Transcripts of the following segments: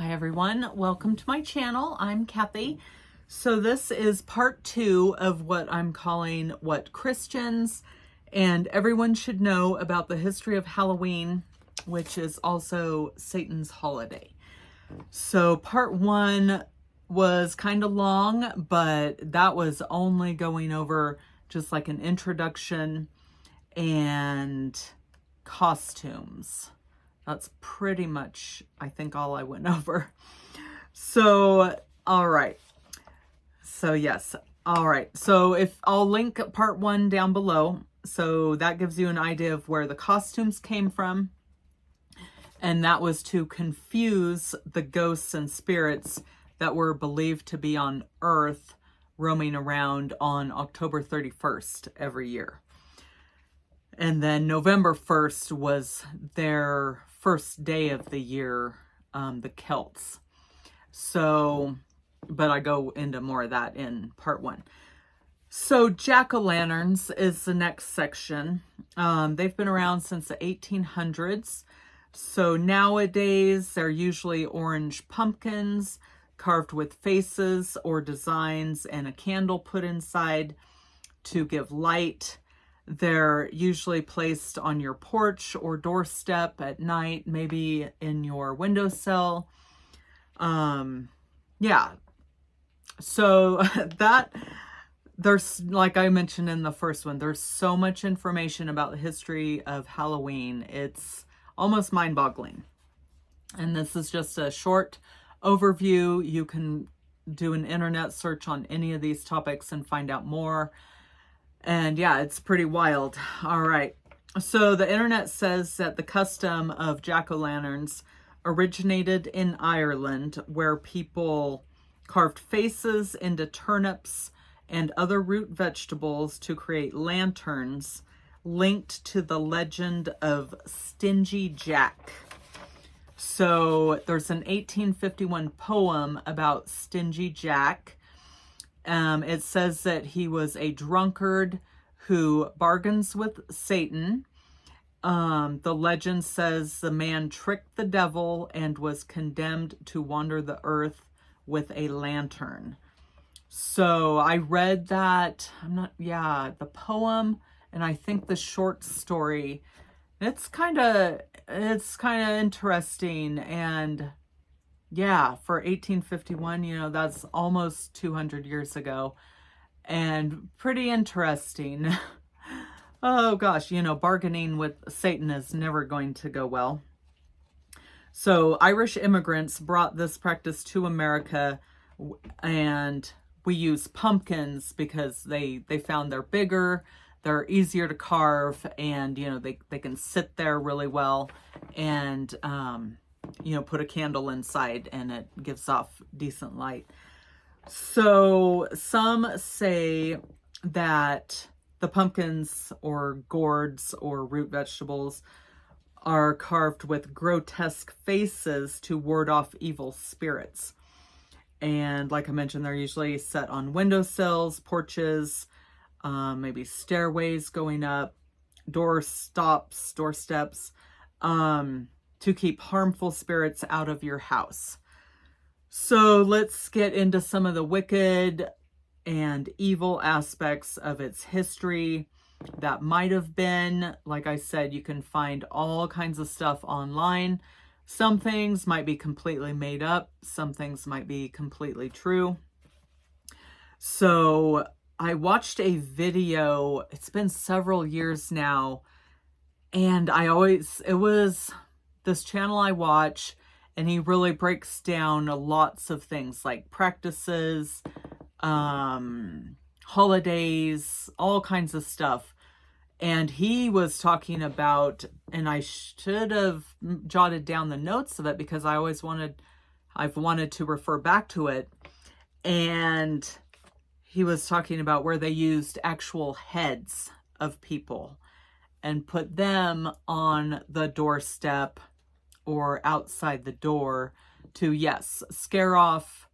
Hi everyone, welcome to my channel. I'm Kathy. So this is part 2 of what I'm calling what Christians and everyone should know about the history of Halloween, which is also Satan's holiday. So part 1 was kind of long, but that was only going over just like an introduction and costumes. That's pretty much, I think, all I went over. So, all right. So, yes. All right. So, if I'll link part 1 down below. So, that gives you an idea of where the costumes came from. And that was to confuse the ghosts and spirits that were believed to be on Earth roaming around on October 31st every year. And then November 1st was their first day of the year, the Celts. So, but I go into more of that in part 1. So jack-o'-lanterns is the next section. They've been around since the 1800s. So nowadays, they're usually orange pumpkins carved with faces or designs and a candle put inside to give light. They're usually placed on your porch or doorstep at night, maybe in your windowsill. Yeah. So there's, like I mentioned in the first one, there's so much information about the history of Halloween. It's almost mind-boggling. And this is just a short overview. You can do an internet search on any of these topics and find out more. And yeah, it's pretty wild. All right. So the internet says that the custom of jack-o'-lanterns originated in Ireland, where people carved faces into turnips and other root vegetables to create lanterns linked to the legend of Stingy Jack. So there's an 1851 poem about Stingy Jack. It says that he was a drunkard who bargains with Satan. The legend says the man tricked the devil and was condemned to wander the earth with a lantern. So I read that, the poem, and I think the short story. It's kind of interesting. And yeah, for 1851, that's almost 200 years ago, and pretty interesting. Oh gosh, bargaining with Satan is never going to go well. So Irish immigrants brought this practice to America, and we use pumpkins because they found they're bigger, they're easier to carve, and they can sit there really well, and put a candle inside and it gives off decent light. So some say that the pumpkins or gourds or root vegetables are carved with grotesque faces to ward off evil spirits. And like I mentioned, they're usually set on windowsills, porches, maybe stairways going up, doorsteps, to keep harmful spirits out of your house. So let's get into some of the wicked and evil aspects of its history that might have been. Like I said, you can find all kinds of stuff online. Some things might be completely made up. Some things might be completely true. So I watched a video, it's been several years now, and it was this channel I watch, and he really breaks down lots of things like practices, holidays, all kinds of stuff. And he was talking about, and I should have jotted down the notes of it because I've wanted to refer back to it. And he was talking about where they used actual heads of people and put them on the doorstep or outside the door to, yes, scare off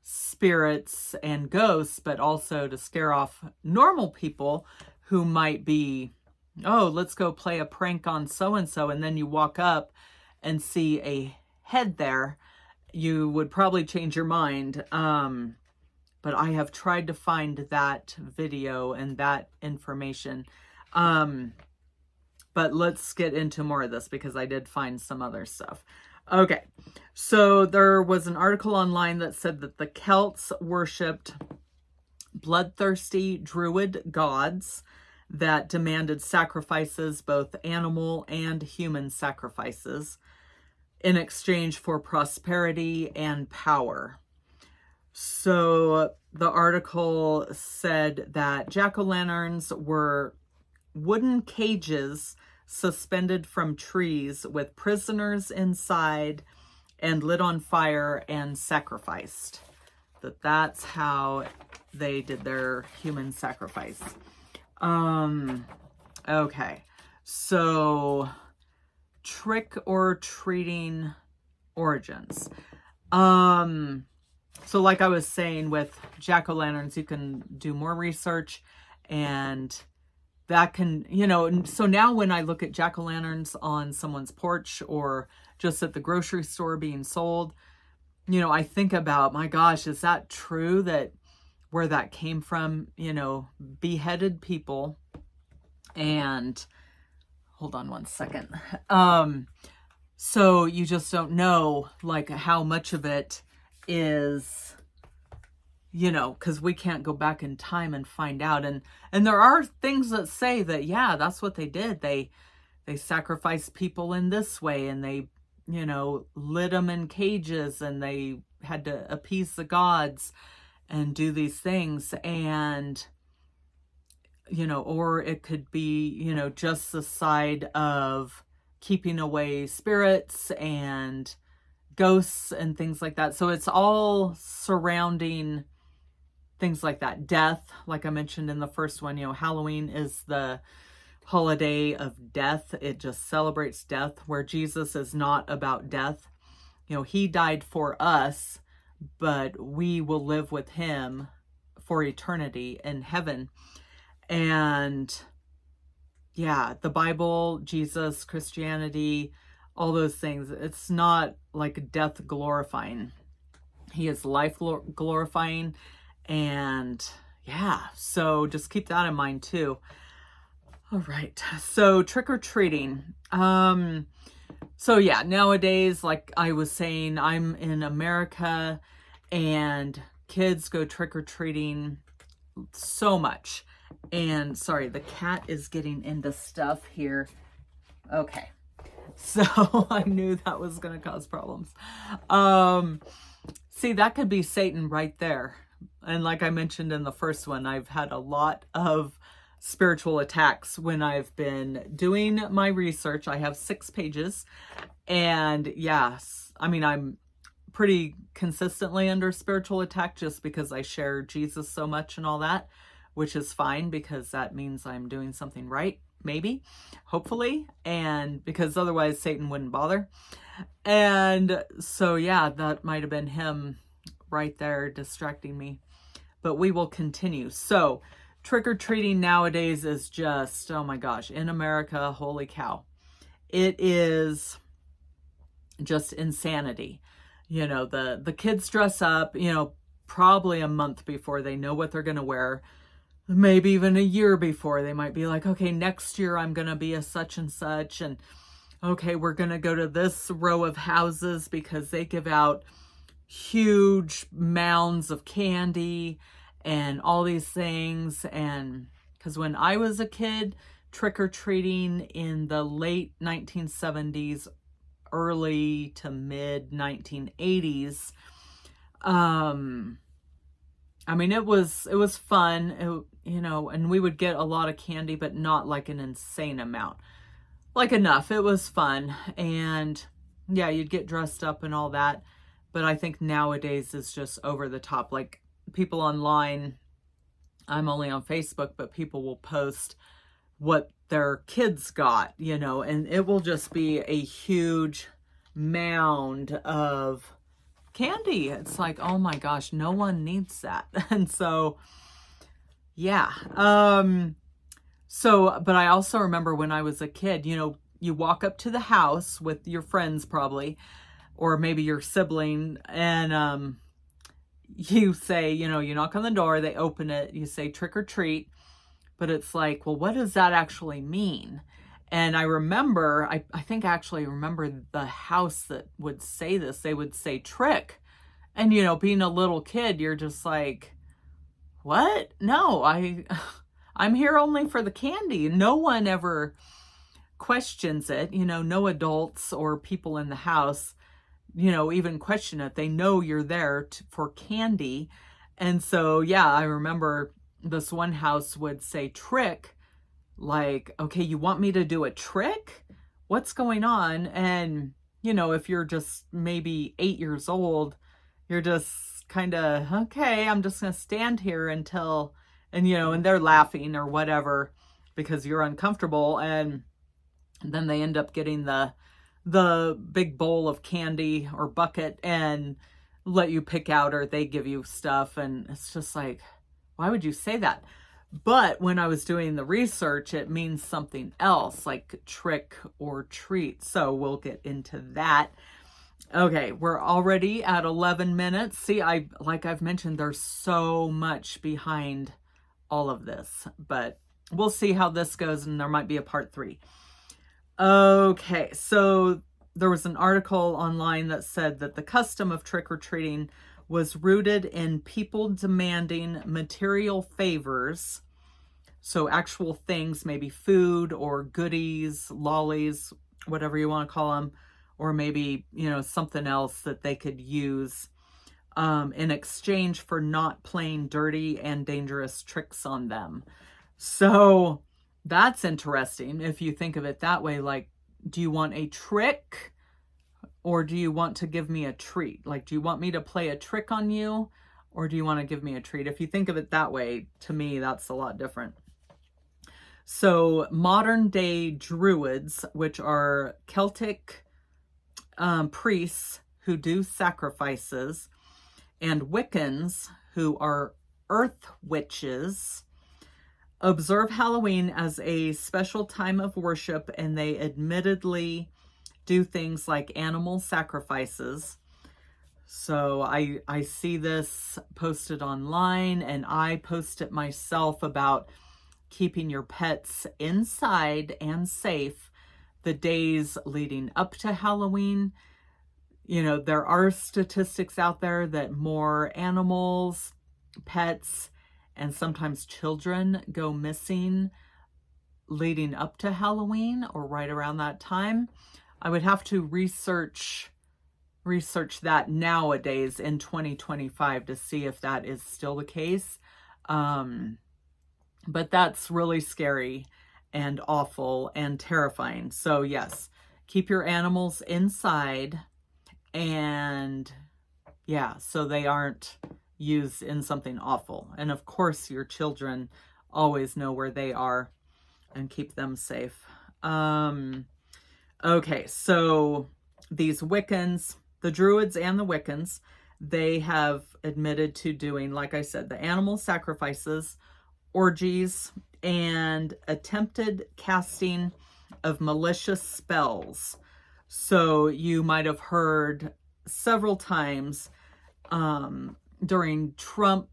spirits and ghosts, but also to scare off normal people who might be, oh, let's go play a prank on so-and-so, and then you walk up and see a head there, you would probably change your mind. But I have tried to find that video and that information. But let's get into more of this because I did find some other stuff. Okay, so there was an article online that said that the Celts worshipped bloodthirsty druid gods that demanded sacrifices, both animal and human sacrifices, in exchange for prosperity and power. So the article said that jack-o'-lanterns were wooden cages suspended from trees with prisoners inside and lit on fire and sacrificed. That's how they did their human sacrifice. Okay, so trick or treating origins. So like I was saying with jack-o'-lanterns, you can do more research, and that can, so now when I look at jack-o'-lanterns on someone's porch or just at the grocery store being sold, I think about, my gosh, is that true that where that came from, beheaded people? And hold on one second. So you just don't know like how much of it is, because we can't go back in time and find out. And there are things that say that, yeah, that's what they did. They sacrificed people in this way, and they, lit them in cages, and they had to appease the gods and do these things. And, or it could be, just the side of keeping away spirits and ghosts and things like that. So it's all surrounding things like that. Death, like I mentioned in the first one, Halloween is the holiday of death. It just celebrates death, where Jesus is not about death. He died for us, but we will live with him for eternity in heaven. And yeah, the Bible, Jesus, Christianity, all those things, it's not like death glorifying. He is life glorifying. And yeah, so just keep that in mind too. All right, so trick-or-treating. So yeah, nowadays, like I was saying, I'm in America, and kids go trick-or-treating so much. And sorry, the cat is getting into stuff here. Okay, so I knew that was going to cause problems. See, that could be Satan right there. And like I mentioned in the first one, I've had a lot of spiritual attacks when I've been doing my research. I have 6 pages, and yes, I mean, I'm pretty consistently under spiritual attack just because I share Jesus so much and all that, which is fine because that means I'm doing something right, maybe, hopefully, and because otherwise Satan wouldn't bother. And so yeah, that might have been him right there distracting me, but we will continue. So trick-or-treating nowadays is just, oh my gosh, in America, holy cow. It is just insanity. The kids dress up, probably a month before they know what they're going to wear. Maybe even a year before. They might be like, okay, next year I'm going to be a such and such. And okay, we're going to go to this row of houses because they give out huge mounds of candy and all these things. And because when I was a kid, trick-or-treating in the late 1970s, early to mid 1980s, I mean, it was fun, and we would get a lot of candy, but not like an insane amount, like enough. It was fun. And yeah, you'd get dressed up and all that. But I think nowadays is just over the top. Like people online, I'm only on Facebook, but people will post what their kids got, and it will just be a huge mound of candy. It's like, oh my gosh, no one needs that. And so, yeah. But I also remember when I was a kid, you walk up to the house with your friends probably, or maybe your sibling, and you say, you know, you knock on the door, they open it, you say trick or treat, but it's like, well, what does that actually mean? And I remember, I think I actually remember the house that would say this, they would say trick. And, you know, being a little kid, you're just like, what? No, I'm here only for the candy. No one ever questions it, you know, no adults or people in the house, you know, even question it. They know you're there for candy. And so, yeah, I remember this one house would say trick, like, okay, you want me to do a trick? What's going on? And, you know, if you're just maybe 8 years old, you're just kind of, okay, I'm just going to stand here until, and, you know, and they're laughing or whatever because you're uncomfortable. And then they end up getting the big bowl of candy or bucket and let you pick out, or they give you stuff. And it's just like, why would you say that? But when I was doing the research, it means something else, like trick or treat. So we'll get into that. Okay, we're already at 11 minutes. See, like I've mentioned, there's so much behind all of this, but we'll see how this goes, and there might be a part 3. Okay, so there was an article online that said that the custom of trick-or-treating was rooted in people demanding material favors, so actual things, maybe food or goodies, lollies, whatever you want to call them, or maybe, you know, something else that they could use in exchange for not playing dirty and dangerous tricks on them. So that's interesting if you think of it that way. Like, do you want a trick, or do you want to give me a treat? Like, do you want me to play a trick on you, or do you want to give me a treat? If you think of it that way, to me, that's a lot different. So modern day Druids, which are Celtic priests who do sacrifices, and Wiccans, who are earth witches, observe Halloween as a special time of worship, and they admittedly do things like animal sacrifices. So I see this posted online, and I post it myself about keeping your pets inside and safe the days leading up to Halloween. You know, there are statistics out there that more animals, pets, and sometimes children go missing leading up to Halloween or right around that time. I would have to research that nowadays in 2025 to see if that is still the case. But that's really scary and awful and terrifying. So yes, keep your animals inside, and yeah, so they aren't used in something awful. And of course, your children always know where they are, and keep them safe. Okay, so these Wiccans, the Druids and the Wiccans, they have admitted to doing, like I said, the animal sacrifices, orgies, and attempted casting of malicious spells. So you might have heard several times during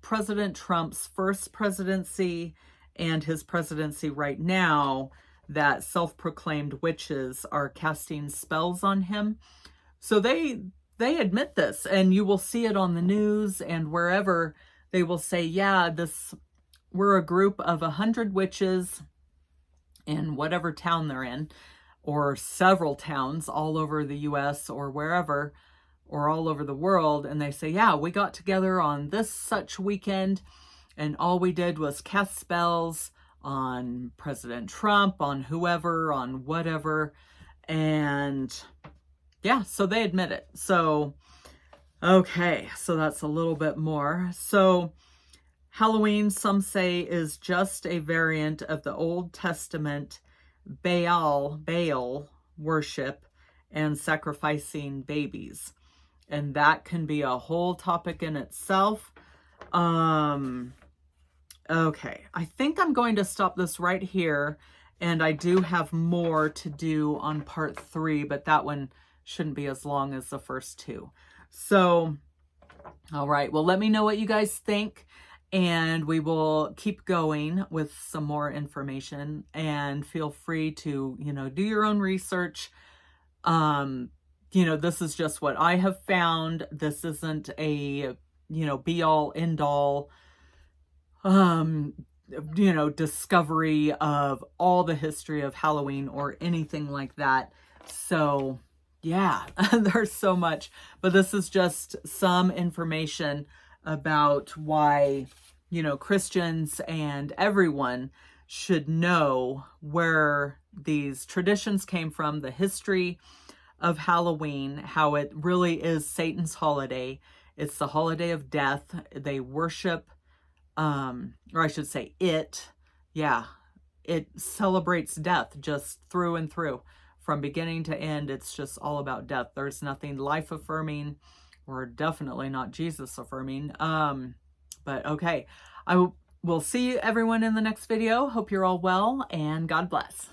President Trump's first presidency and his presidency right now, that self-proclaimed witches are casting spells on him. So they admit this, and you will see it on the news and wherever. They will say, yeah, we're a group of 100 witches in whatever town they're in, or several towns all over the US or wherever, or all over the world. And they say, yeah, we got together on this such weekend, and all we did was cast spells on President Trump, on whoever, on whatever. And yeah, so they admit it. So, okay, so that's a little bit more. So Halloween, some say, is just a variant of the Old Testament Baal worship and sacrificing babies. And that can be a whole topic in itself. Okay, I think I'm going to stop this right here. And I do have more to do on part 3, but that one shouldn't be as long as the first two. So, all right, well, let me know what you guys think, and we will keep going with some more information, and feel free to, do your own research. This is just what I have found. This isn't a, be all end all, discovery of all the history of Halloween or anything like that. So yeah, there's so much, but this is just some information about why, Christians and everyone should know where these traditions came from, the history of Halloween, how it really is Satan's holiday. It's the holiday of death. They worship, or I should say it celebrates death just through and through. From beginning to end, it's just all about death. There's nothing life affirming, or definitely not Jesus affirming. But okay, I will see everyone in the next video. Hope you're all well, and God bless.